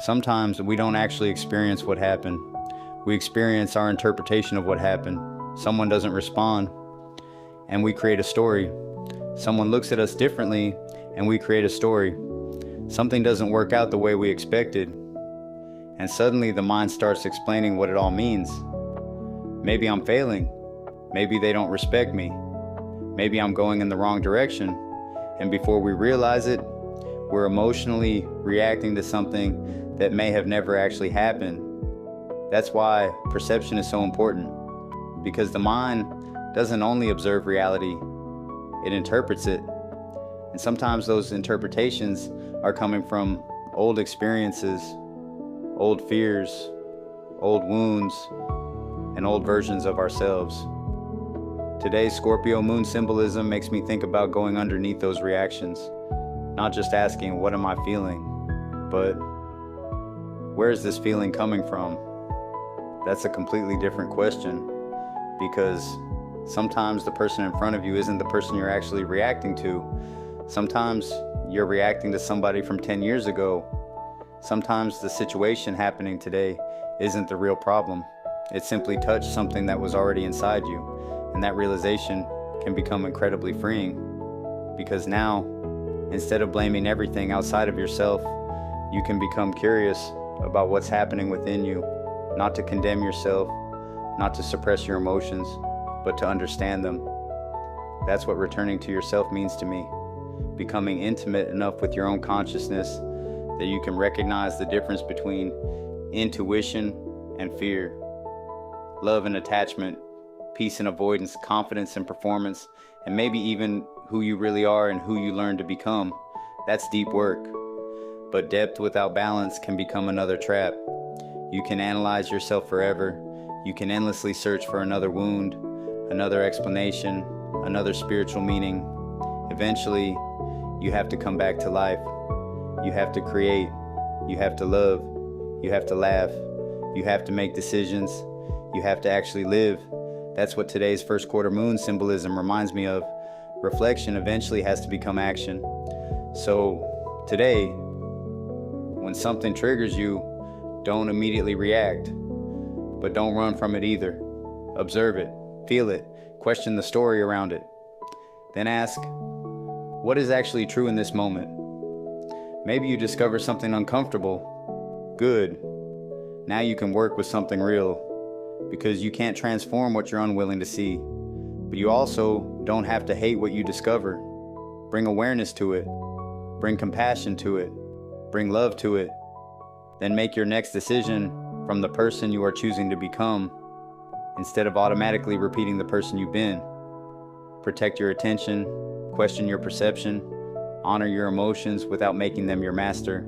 Sometimes we don't actually experience what happened. We experience our interpretation of what happened. Someone doesn't respond, and we create a story. Someone looks at us differently, and we create a story. Something doesn't work out the way we expected, and suddenly the mind starts explaining what it all means. Maybe I'm failing. Maybe they don't respect me. Maybe I'm going in the wrong direction. And before we realize it, we're emotionally reacting to something that may have never actually happened. That's why perception is so important, because the mind doesn't only observe reality, it interprets it. And sometimes those interpretations are coming from old experiences, old fears, old wounds, and old versions of ourselves. Today's Scorpio moon symbolism makes me think about going underneath those reactions, not just asking, what am I feeling, but where is this feeling coming from? That's a completely different question, because sometimes the person in front of you isn't the person you're actually reacting to. Sometimes you're reacting to somebody from 10 years ago. Sometimes the situation happening today isn't the real problem. It simply touched something that was already inside you, and that realization can become incredibly freeing, because now, instead of blaming everything outside of yourself, you can become curious about what's happening within you, not to condemn yourself, not to suppress your emotions, but to understand them. That's what returning to yourself means to me. Becoming intimate enough with your own consciousness that you can recognize the difference between intuition and fear, love and attachment, peace and avoidance, confidence and performance, and maybe even who you really are and who you learn to become. That's deep work. But depth without balance can become another trap. You can analyze yourself forever. You can endlessly search for another wound, another explanation, another spiritual meaning. Eventually, you have to come back to life. You have to create. You have to love. You have to laugh. You have to make decisions. You have to actually live. That's what today's first quarter moon symbolism reminds me of. Reflection eventually has to become action. So today, when something triggers you, don't immediately react, but don't run from it either. Observe it, feel it, question the story around it. Then ask, what is actually true in this moment? Maybe you discover something uncomfortable. Good. Now you can work with something real, because you can't transform what you're unwilling to see. But you also don't have to hate what you discover. Bring awareness to it. Bring compassion to it. Bring love to it. Then make your next decision from the person you are choosing to become, instead of automatically repeating the person you've been. Protect your attention, question your perception, honor your emotions without making them your master.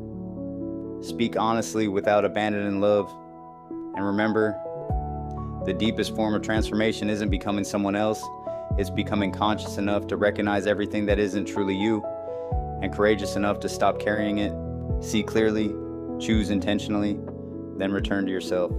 Speak honestly without abandoning love. And remember, the deepest form of transformation isn't becoming someone else, it's becoming conscious enough to recognize everything that isn't truly you, and courageous enough to stop carrying it, see clearly, choose intentionally, then return to yourself.